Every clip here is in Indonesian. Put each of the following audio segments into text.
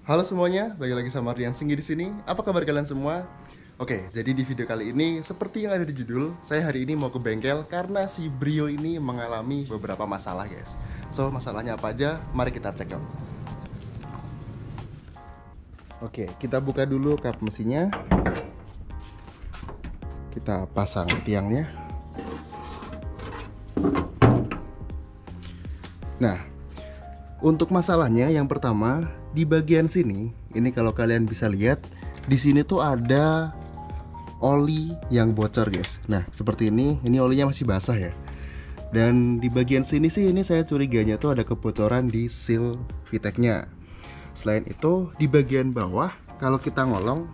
Halo semuanya, balik lagi sama Rian Singgi di sini. Apa kabar kalian semua? Oke, jadi di video kali ini seperti yang ada di judul, saya hari ini mau ke bengkel karena si Brio ini mengalami beberapa masalah, guys. So, masalahnya apa aja? Mari kita cek yuk. Oke, kita buka dulu kap mesinnya. Kita pasang tiangnya. Nah, untuk masalahnya yang pertama di bagian sini, ini kalau kalian bisa lihat, di sini tuh ada oli yang bocor, guys. Nah, seperti ini olinya masih basah ya. Dan di bagian sini sih ini saya curiganya tuh ada kebocoran di seal VTEC-nya. Selain itu, di bagian bawah kalau kita ngolong,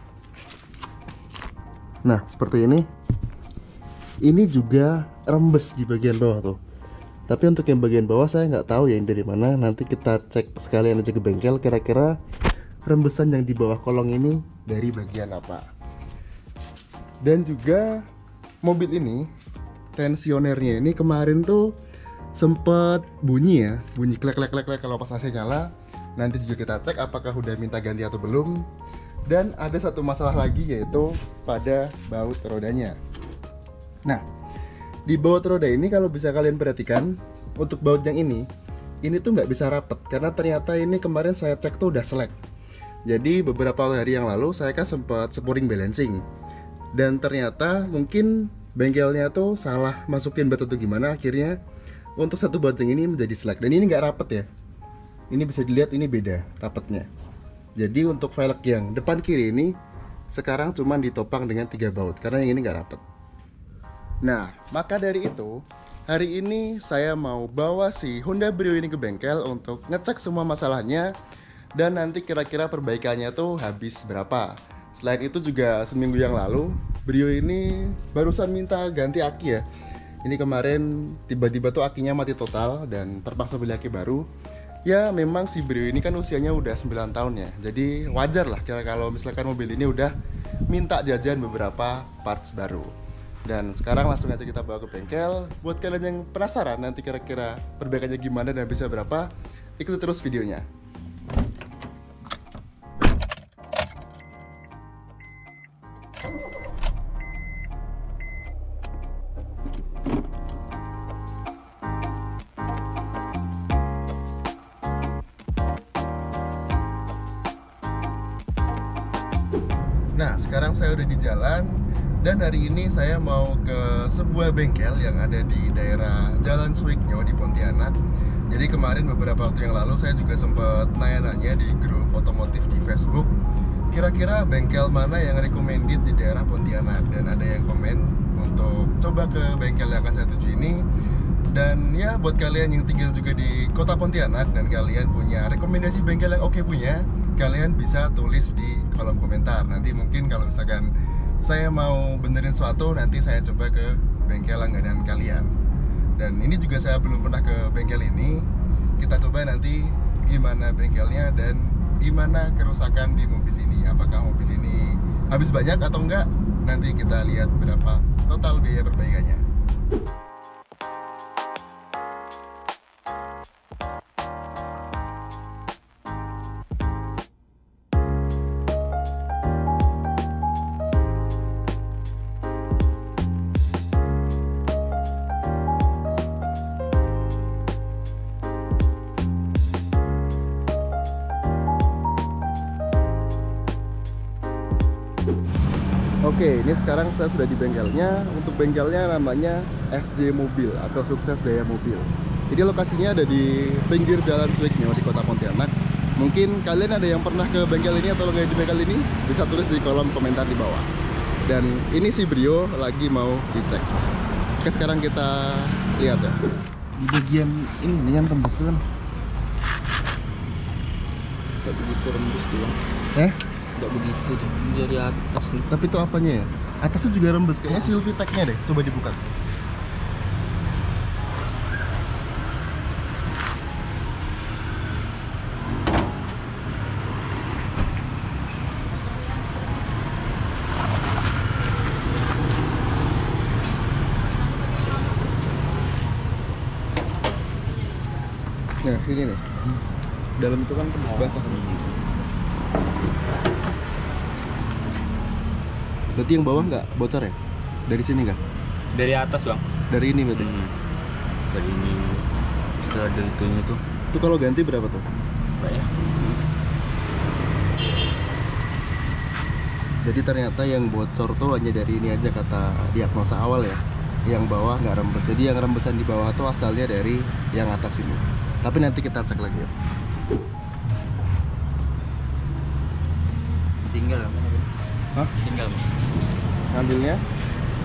nah seperti ini juga rembes di bagian bawah tuh. Tapi untuk yang bagian bawah saya nggak tahu ya ini dari mana. Nanti kita cek sekalian aja ke bengkel kira-kira rembesan yang di bawah kolong ini dari bagian apa. Dan juga mobil ini tensionernya ini kemarin tuh sempet bunyi ya, bunyi klek klek klek klek kalau pas AC nyala. Nanti juga kita cek apakah udah minta ganti atau belum. Dan ada satu masalah lagi yaitu pada baut rodanya. Nah, di baut roda ini kalau bisa kalian perhatikan, untuk baut yang ini tuh nggak bisa rapet karena ternyata ini kemarin saya cek tuh udah selek. Jadi beberapa hari yang lalu saya kan sempat spring balancing dan ternyata mungkin bengkelnya tuh salah masukin baut atau gimana, akhirnya untuk satu baut yang ini menjadi selek dan ini nggak rapet ya. Ini bisa dilihat ini beda rapetnya. Jadi untuk velg yang depan kiri ini sekarang cuma ditopang dengan 3 baut karena yang ini nggak rapet. Nah, maka dari itu, hari ini saya mau bawa si Honda Brio ini ke bengkel untuk ngecek semua masalahnya dan nanti kira-kira perbaikannya tuh habis berapa. Selain itu juga seminggu yang lalu, Brio ini barusan minta ganti aki ya. Ini kemarin tiba-tiba tuh akinya mati total dan terpaksa beli aki baru. Ya memang si Brio ini kan usianya udah 9 tahun ya. Jadi wajar lah kira kalau misalkan mobil ini udah minta jajan beberapa parts baru. Dan sekarang langsung aja kita bawa ke bengkel. Buat kalian yang penasaran nanti kira-kira perbaikannya gimana dan bisa berapa, ikuti terus videonya. Nah, sekarang saya udah di jalan dan hari ini saya mau ke sebuah bengkel yang ada di daerah Jalan Suiknyo di Pontianak. Jadi kemarin beberapa waktu yang lalu saya juga sempat nanya-nanya di grup otomotif di Facebook, kira-kira bengkel mana yang recommended di daerah Pontianak, dan ada yang komen untuk coba ke bengkel yang akan saya tuju ini. Dan ya buat kalian yang tinggal juga di kota Pontianak dan kalian punya rekomendasi bengkel yang oke punya, kalian bisa tulis di kolom komentar. Nanti mungkin kalau misalkan saya mau benerin suatu, nanti saya coba ke bengkel langganan kalian. Dan ini juga saya belum pernah ke bengkel ini. Kita coba nanti gimana bengkelnya dan gimana kerusakan di mobil ini. Apakah mobil ini habis banyak atau enggak? Nanti kita lihat berapa total biaya perbaikannya. Oke, ini sekarang saya sudah di bengkelnya. Untuk bengkelnya namanya SJ Mobil atau Sukses Jaya Mobil. Jadi lokasinya ada di pinggir Jalan Suiknyo di Kota Pontianak. Mungkin kalian ada yang pernah ke bengkel ini atau nggak di bengkel ini, bisa tulis di kolom komentar di bawah. Dan ini si Brio lagi mau dicek. Oke, sekarang kita lihat ya. Di bagian ini yang tembus tuh kan. Gak begitu rembus bilang. Gak begitu dari atas nih. Tapi itu apanya ya? Atasnya juga rembes, kayaknya seal VTEC-nya deh. Coba dibuka. Nah, sini nih. Dalam itu kan tembus basah. Berarti yang bawah nggak bocor ya? Dari sini nggak? Dari atas bang. Dari ini berarti? Dari ini bisa ada itunya tuh. Itu kalau ganti berapa tuh? Pak ya. Jadi ternyata yang bocor tuh hanya dari ini aja kata diagnosa awal ya. Yang bawah nggak rembes. Jadi yang rembesan di bawah tuh asalnya dari yang atas ini. Tapi nanti kita cek lagi ya. Tinggal bang. Hah? Tinggal bang. Ngambilnya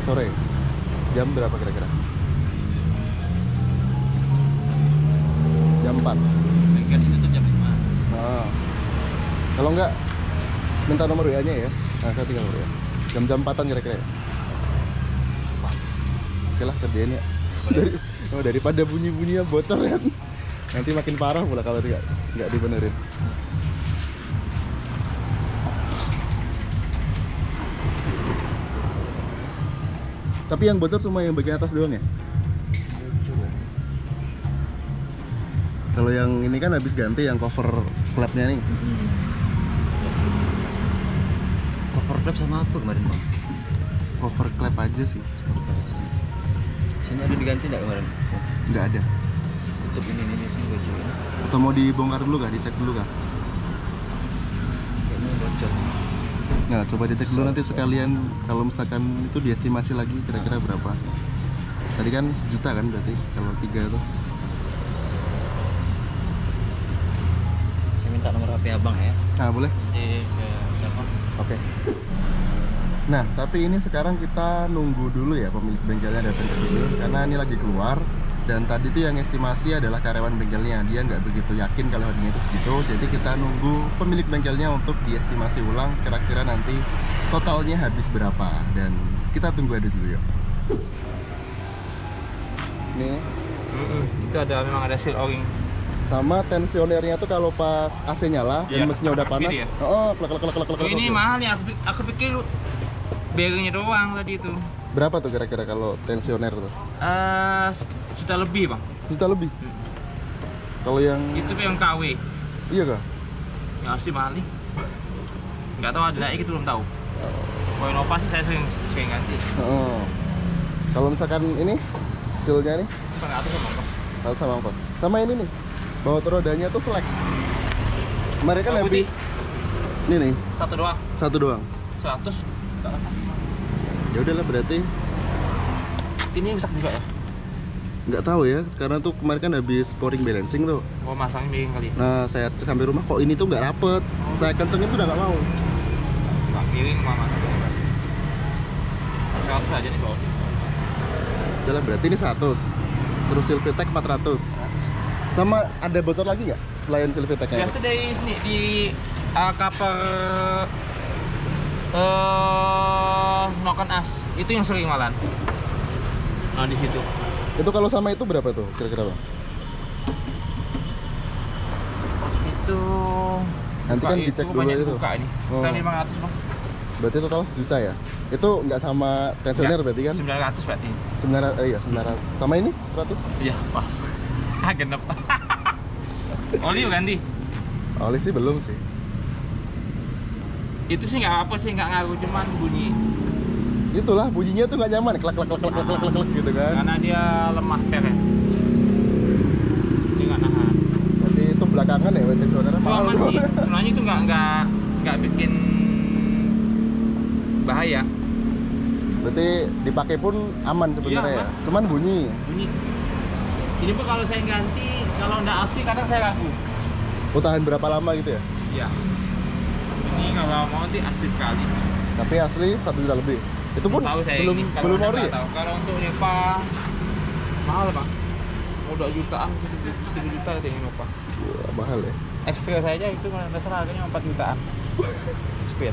sore. Jam berapa kira-kira? Jam 4. Bengkel sini tutup jam 5. Nah, kalau enggak minta nomor WA-nya ya. Nah, saya tinggal nomor ya. Jam-jam 4-an kira-kira ya. Oke lah, kerjain ya. Daripada bunyi-bunyinya bocor kan. Nanti makin parah pula kalau nggak dibenerin. Tapi yang bocor cuma yang bagian atas doang ya? Kalau yang ini kan habis ganti yang cover flapnya nih. Cover flap sama apa kemarin bang? Cover flap aja sih. Sini ada diganti nggak kemarin? Nggak ada. Tutup ini sini bocor. Atau mau dibongkar dulu kah? Dicek dulu kah? Kayaknya bocor. Nah, coba dicek dulu nanti sekalian kalau misalkan itu diestimasi lagi kira-kira berapa. Tadi kan 1 juta kan berarti kalau 3 tuh. Saya minta nomor HP abang ya. Nah, boleh? Nanti saya telepon. Oke. Nah, tapi ini sekarang kita nunggu dulu ya pemilik bengkelnya datang ke sini karena ini lagi keluar. Dan tadi tuh yang estimasi adalah karyawan bengkelnya. Dia nggak begitu yakin kalau harganya itu segitu. Jadi kita nunggu pemilik bengkelnya untuk diestimasi ulang kira-kira nanti totalnya habis berapa. Dan kita tunggu ada dulu yuk. Ini Itu ada memang ada seal o-ring. sama tensionernya tuh kalau pas AC nyala dan Iya, mesinnya udah panas. ya? Oh, klek. Oh, ini mahal ya, aku pikir bearingnya doang tadi itu. Berapa tuh kira-kira kalau tensioner tuh? Juta lebih bang. Juta lebih. Kalau yang Itu yang KW. iya kah? Yang asli mahal nih. Nggak tahu ada naik itu belum tahu. Kalau inovasi saya sering ganti. Oh. Kalau misalkan ini sealnya nih, Setengah atas sama bang. kalau sama ongkos. Sama ini nih, baut rodanya tuh selek. Mereka kan Yang habis ini nih, Satu doang. satu doang. 100. Nggak rasa. Ya udahlah berarti Ini rusak juga ya? nggak tahu ya, karena tuh kemarin kan habis pouring balancing tuh. Oh masangnya miring kali. Nah, saya cek sampai rumah kok ini tuh nggak rapet. Saya kencengin tuh udah nggak mau. Nggak miring mama. 100 aja nih soalnya. Udahlah berarti ini 100. Terus Silvitech 400. Sama ada bocor lagi nggak selain Silvitech-nya? Biasa dari sini di cover noken as itu yang sering malan. Nah di situ. Itu kalau sama itu berapa tuh kira-kira bang? Pas itu Nanti kan dicek dulu banyak itu. buka ini. Oh. Kita 500 bang. Berarti total 1 juta ya? Itu nggak sama tensioner berarti kan? 900 berarti. 900, iya 900. Sama ini 100? Iya pas. Genep. Oli ganti. Oli sih belum sih. Itu sih nggak apa sih, nggak ngaruh, cuman bunyi. Itulah bunyinya tuh nggak nyaman, klak gitu kan? Karena dia lemah per ya. Dia nggak nahan. Berarti itu belakangan ya tensionernya Itu mahal. aman sih. Sebenarnya itu nggak bikin bahaya. Berarti dipakai pun aman sebenarnya Iya, ya. aman. Cuman bunyi. Bunyi. Ini pun kalau saya ganti, kalau nggak asli kadang saya ragu. Oh, tahan berapa lama gitu ya? Iya. Ini kalau mau nanti asli sekali. Tapi asli 1 juta lebih. Itu pun Tahu saya belum ini, kalau belum Anda ori nggak ya? tahu. Kalau untuk Neva mahal bang. Udah jutaan, 1 juta itu yang Nova. Wah, mahal ya. Ekstra saja itu dasar harganya 4 jutaan. Ekstra.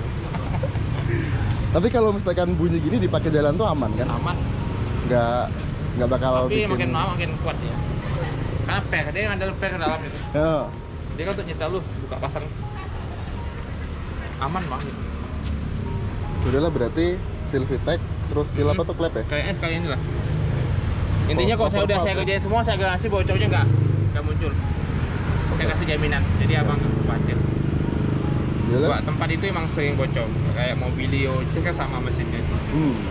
Tapi kalau misalkan bunyi gini dipakai jalan tuh aman kan? Aman. Nggak bakal Tapi bikin. makin lama makin kuat ya. Karena per, dia ada per dalam itu. Ya. Dia kan untuk nyetel lu buka pasang. Aman bang. Udahlah berarti Silvitech terus seal apa tuh klep ya? Kayaknya sekali ini lah. Intinya Oh, kok saya udah apa-apa saya tuh? kerjain semua, saya garansi bocornya nggak muncul. Saya kasih jaminan. Jadi Siap. abang nggak khawatir. Yalah. Buat tempat itu emang sering bocor. Kayak Mobilio cek kan sama mesinnya.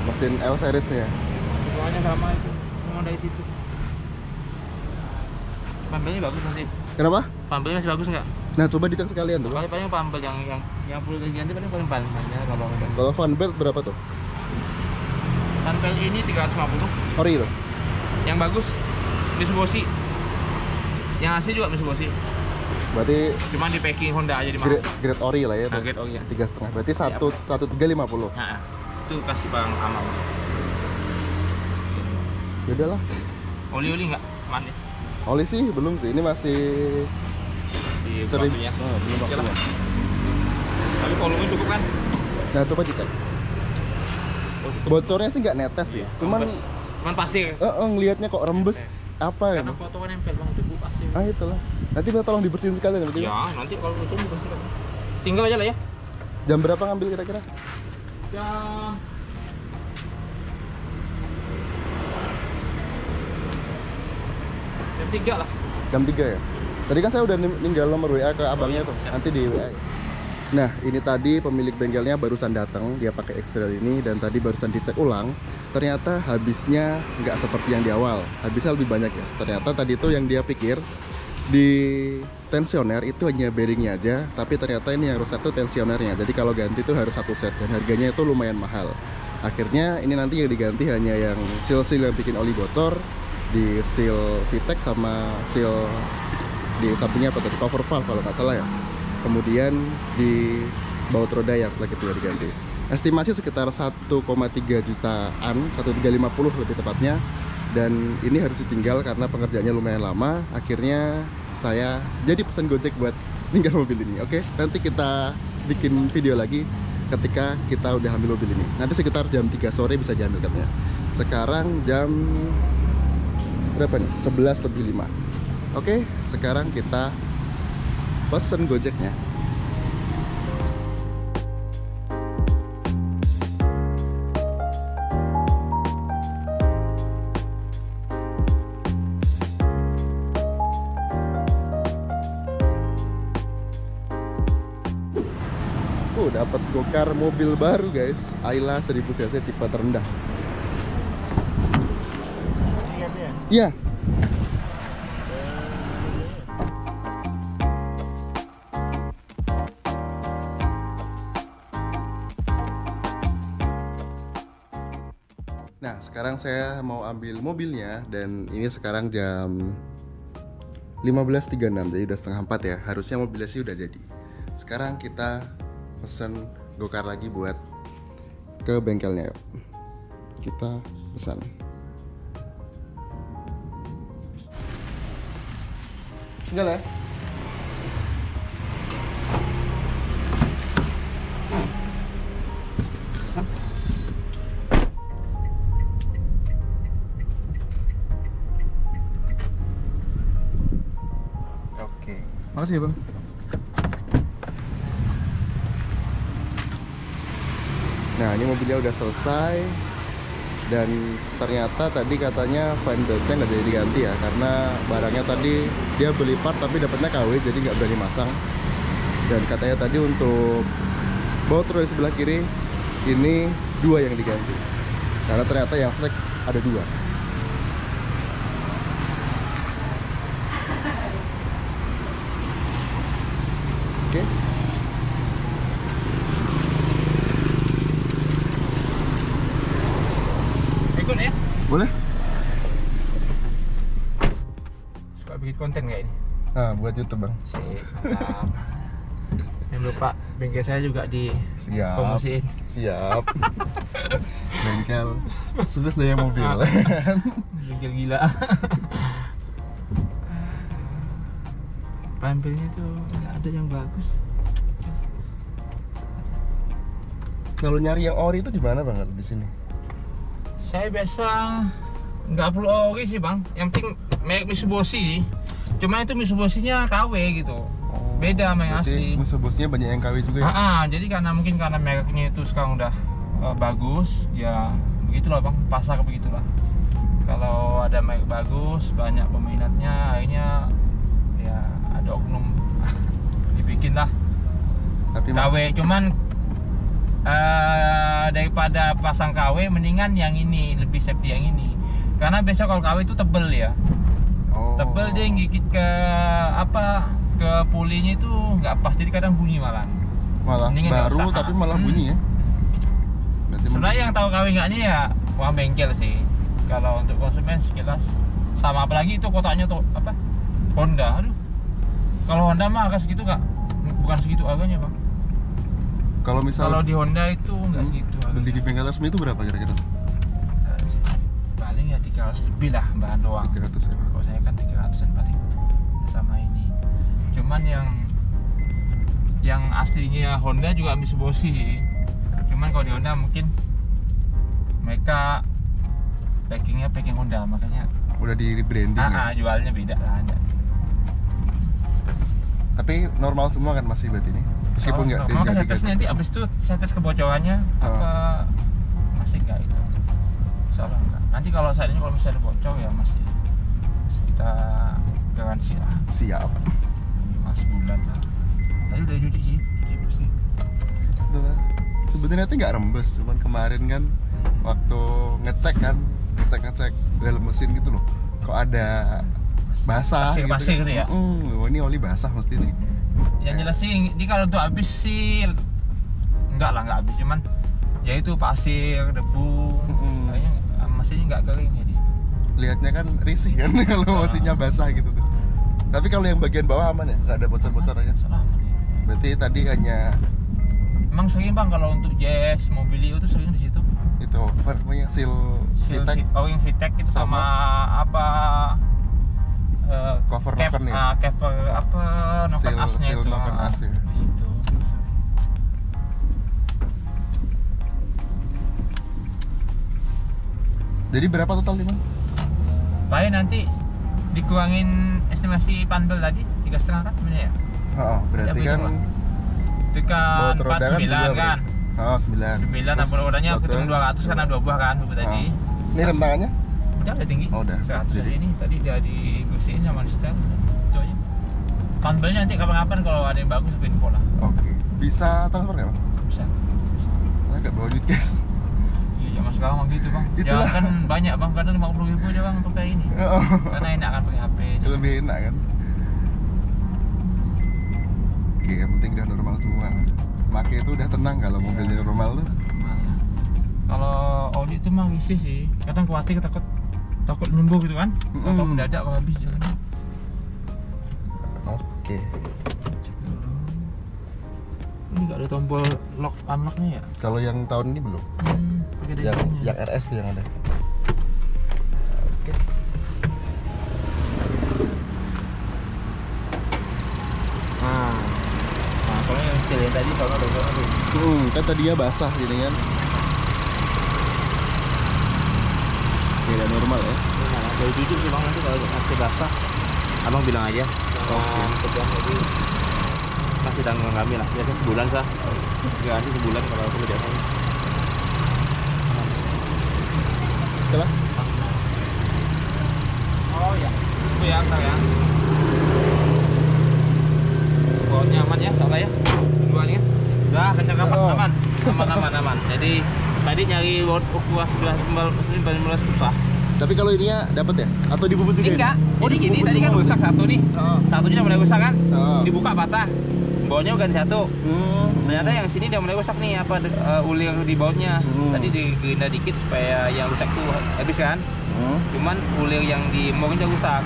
Mesin L series-nya. Semuanya sama itu. Semua dari situ. Pampelnya bagus nanti. Kenapa? Pampelnya masih bagus nggak? Nah, coba dicek sekalian tuh. Paling pampel yang perlu diganti paling pampelnya kalau Kalau fan belt berapa tuh? pampel ini 350. Ori tuh. Yang bagus Mitsubishi. Yang asli juga Mitsubishi. Berarti Cuma di packing Honda aja di mana. grade ori lah ya tuh. Grade ori ya. 3,5. Berarti 1.350. Nah, itu kasih barang amal. Ya udahlah. Oli nggak? Mana? Oli sih belum sih. Ini masih Di sering. waktunya. Belum waktunya. Iyalah. Tapi volume cukup kan? Nah, coba dicek. Oh, cukup. Bocornya sih nggak netes ya. Cuman pasir. Ngelihatnya kok rembes. Apa ya? Karena foto kan nempel bang, debu pasir. Itulah. Nanti minta tolong dibersihin sekalian berarti. Ya, nanti kalau itu dibersihkan. Tinggal aja lah ya. Jam berapa ngambil kira-kira? Jam jam 3 lah. Jam 3 ya? Tadi kan saya udah ninggal nomor WA ke abangnya tuh. Siap. Nanti di WA. Nah, ini tadi pemilik bengkelnya barusan datang. Dia pakai X-Trail ini dan tadi barusan dicek ulang. Ternyata habisnya nggak seperti yang di awal. Habisnya lebih banyak ya. Ternyata tadi itu yang dia pikir di tensioner itu hanya bearingnya aja, tapi ternyata ini yang rusak tuh tensionernya. Jadi kalau ganti tuh harus satu set dan harganya itu lumayan mahal. Akhirnya ini nanti yang diganti hanya yang seal-seal yang bikin oli bocor, di seal VTEC sama seal di sampingnya apa tadi, cover valve kalau nggak salah ya. Kemudian di baut roda yang selanjutnya diganti. Estimasi sekitar 1,3 jutaan, 1.350 lebih tepatnya. Dan ini harus ditinggal karena pengerjaannya lumayan lama. Akhirnya saya jadi pesan Gojek buat tinggal mobil ini. Oke, nanti kita bikin video lagi ketika kita udah ambil mobil ini. Nanti sekitar jam 3 sore bisa diambil katanya. Sekarang jam berapa nih? 11:05. Oke, sekarang kita pesen Gojeknya. Dapat gokar mobil baru guys, Ayla 1000 cc tipe terendah. Iya. Nah, sekarang saya mau ambil mobilnya dan ini sekarang jam 15.36, jadi udah setengah 4 ya. Harusnya mobilnya sih udah jadi. Sekarang kita pesan gokar lagi buat ke bengkelnya. Yuk, kita pesan. Tinggal ya. Oke, makasih ya bang. Nah, ini mobilnya udah selesai. Dan ternyata tadi katanya fan beltnya nggak jadi diganti ya, karena barangnya tadi dia beli part tapi dapatnya KW, jadi nggak berani masang. Dan katanya tadi untuk baut roda di sebelah kiri ini 2 yang diganti, karena ternyata yang selek ada 2. Oke. Ikut ya? Boleh? Suka bikin konten kayak ini. Nah, buat YouTube bang. Sip, mantap. Jangan lupa bengkel saya juga di Siap. promosiin. Siap. Bengkel sukses saya mobil. Bengkel gila. Pampelnya tuh nggak ada yang bagus. Kalau nyari yang ori itu di mana bang? Di sini. Saya biasa nggak perlu ori sih bang. Yang penting merek Mitsubishi. Cuma itu Mitsubishi-nya KW gitu. Beda sama yang asli. Mitsubishi-nya banyak yang KW juga ya? Jadi karena mungkin karena mereknya itu sekarang udah bagus, ya begitulah bang, pasar begitulah. Kalau ada merek bagus, banyak peminatnya, akhirnya ya ada oknum dibikin lah Tapi KW, cuman daripada pasang KW mendingan yang ini, lebih safety yang ini. Karena biasa kalau KW itu tebel ya. Tebel, dia gigit ke apa, ke pulinya itu nggak pas, jadi kadang bunyi malah mendingan baru tapi malah bunyi ya. Sebenarnya yang tahu KW nggaknya ya uang bengkel sih. Kalau untuk konsumen sekilas sama, apalagi itu kotaknya tuh apa, Honda. Aduh, kalau Honda mah agak segitu kak, bukan segitu harganya bang. Kalau di Honda itu nggak segitu beli di bengkel resmi itu berapa kira-kira? Paling ya 300 lebih lah bahan doang. 300 ya. Kalau saya kan 300an paling sama ini. Cuman yang aslinya Honda juga Mitsubishi. Cuman kalau di Honda mungkin mereka packingnya packing Honda, makanya udah di rebranding ya? Jualnya beda lah. Tapi normal semua kan masih berarti ini? Meskipun nggak normal kan saya tes nanti, abis itu saya tes kebocorannya apa masih nggak itu, salah nggak. Nanti kalau saat ini kalau misalnya ada bocor ya masih kita garansi lah. Siap. Mas bulan lah. Tadi udah cuci sih, bersih. Sebetulnya itu nggak rembes, cuman kemarin kan waktu ngecek dalam mesin gitu loh, kok ada basah pasir gitu ya. Ini oli basah mesti nih. Yang jelas sih ini kalau untuk habis sih nggak habis, cuman ya itu pasir, debu, kayaknya mesinnya nggak kering jadi. Lihatnya kan risih kan kalau mesinnya basah gitu tuh. Tapi kalau yang bagian bawah aman ya, nggak ada bocor-bocornya. Berarti tadi hanya emang sering bang kalau untuk Jazz, Mobilio itu sering di situ. Itu apa namanya, seal VTEC. Yang VTEC itu sama apa? Cover noken ya. Cover apa? Noken asnya itu. Noken as ya. Di situ. Jadi berapa total nih bang? Baik, nanti dikurangin estimasi panbel tadi 3,5 kan bener ya? Berarti kan itu kan 49 kan? 9 tambah rodanya hitung 200 karena 2 buah kan tadi. Ini rentangannya? Udah tinggi. Udah. 100 jadi ini tadi dia dibersihin sama di setel. Itu aja. Panbelnya nanti kapan-kapan kalau ada yang bagus info lah. Oke. Bisa transfer nggak bang? Bisa. Saya nggak bawa duit guys. Iya, zaman sekarang mah gitu bang. Itulah. Ya kan banyak bang, kadang 50.000 aja bang untuk kayak ini. Karena enak kan pakai HP. Lebih enak kan. Oke, yang penting udah normal semua. Make itu udah tenang kalau mobilnya normal tuh. Kalau Audi itu mah risih sih. Kadang khawatir takut nyembuh gitu kan. Atau mendadak kalau habis jalan. Oke. Cek dulu. Ini nggak ada tombol lock unlocknya ya? Kalau yang tahun ini belum. Yang RS tuh yang ada. Oke. Nah, kalau yang silin tadi soalnya udah tuh. Kan tadinya basah jadi kan. Tidak normal ya. Dari jujur sih bang, nanti kalau masih basah abang bilang aja. Sebulan lagi kasih tanggungan kami lah, biasanya sebulan sah. Garansi sebulan kalau aku kerjakan. Setelah? Oh ya, itu ya ntar ya. Oh nyaman ya, soalnya ya. Keduanya udah kencang kapan aman. Jadi tadi nyari ukuran sebelah mulai susah. Tapi kalau ininya dapat ya? Atau dibubut juga? Enggak. Oh ini gini, tadi kan rusak satu nih. Satunya udah mulai rusak kan? Dibuka patah. Baunya bukan satu. Ternyata yang sini udah mulai rusak nih, apa ulir di bautnya. Tadi digerinda dikit supaya yang rusak tuh habis kan. Cuman ulir yang di mouldnya udah rusak.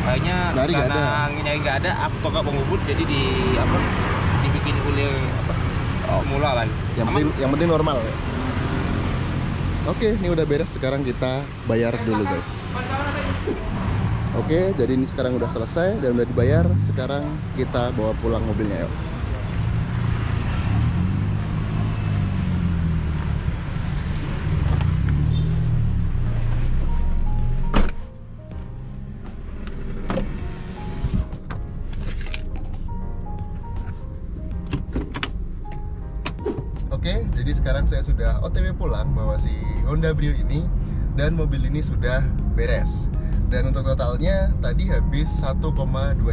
Kayaknya karena nyari nggak ada, aku tokak pengubut jadi dibikin ulir semula lagi. Yang penting normal ya. Oke, ini udah beres. Sekarang kita bayar dulu guys. Oke, jadi ini sekarang udah selesai dan udah dibayar. Sekarang kita bawa pulang mobilnya yuk. Oke, jadi sekarang saya sudah OTW pulang bawa si Honda Brio ini, dan mobil ini sudah beres. Dan untuk totalnya tadi habis 1,2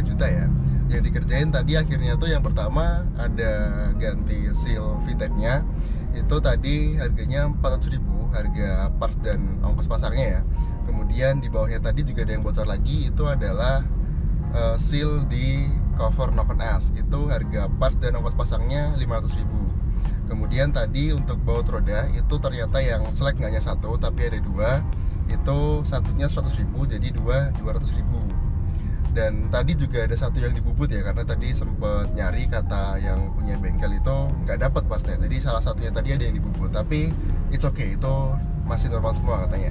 juta ya. yang dikerjain tadi akhirnya tuh yang pertama ada ganti seal VTEC-nya. Itu tadi harganya 400.000 harga parts dan ongkos pasangnya ya. Kemudian di bawahnya tadi juga ada yang bocor lagi, itu adalah seal di cover Knock on Us. Itu harga parts dan ongkos pasangnya 500.000. Kemudian tadi untuk baut roda itu ternyata yang selek nggak hanya satu tapi ada dua. Itu satunya 100.000 jadi 200.000. Dan tadi juga ada satu yang dibubut ya, karena tadi sempet nyari kata yang punya bengkel itu nggak dapat pasnya. Jadi salah satunya tadi ada yang dibubut, tapi it's okay, itu masih normal semua katanya.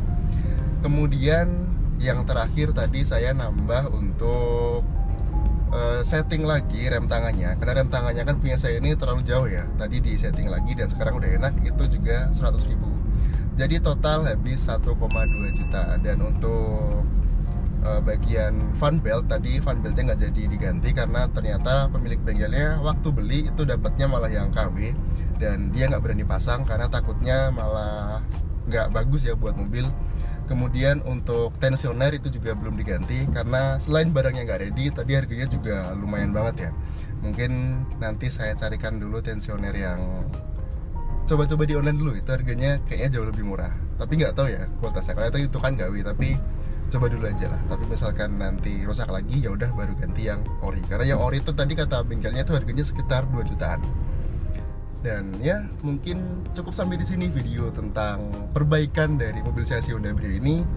Kemudian yang terakhir tadi saya nambah untuk setting lagi rem tangannya, karena rem tangannya kan punya saya ini terlalu jauh ya. Tadi di setting lagi dan sekarang udah enak, itu juga 100.000. Jadi total habis 1,2 juta. Dan untuk bagian fan belt tadi, fan beltnya nggak jadi diganti karena ternyata pemilik bengkelnya waktu beli itu dapatnya malah yang KW, dan dia nggak berani pasang karena takutnya malah nggak bagus ya buat mobil. Kemudian untuk tensioner itu juga belum diganti karena selain barangnya nggak ready, tadi harganya juga lumayan banget ya. Mungkin nanti saya carikan dulu tensioner yang coba-coba di online dulu, itu harganya kayaknya jauh lebih murah. Tapi nggak tahu ya kualitasnya, karena itu kan KW, tapi coba dulu aja lah. Tapi misalkan nanti rusak lagi ya udah baru ganti yang ori. Karena yang ori itu tadi kata bengkelnya itu harganya sekitar 2 jutaan. Dan ya mungkin cukup sampai di sini video tentang perbaikan dari mobil chassis Honda Brio ini.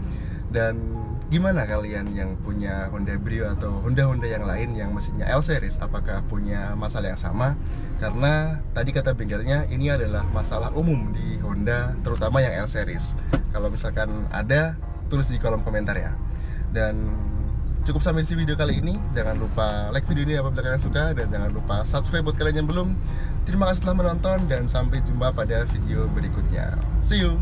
Dan gimana kalian yang punya Honda Brio atau Honda yang lain yang mesinnya L series, apakah punya masalah yang sama? Karena tadi kata bengkelnya ini adalah masalah umum di Honda, terutama yang L series. Kalau misalkan ada, tulis di kolom komentar ya. Dan cukup sampai di video kali ini. Jangan lupa like video ini apabila kalian suka, dan jangan lupa subscribe buat kalian yang belum. Terima kasih telah menonton dan sampai jumpa pada video berikutnya. See you.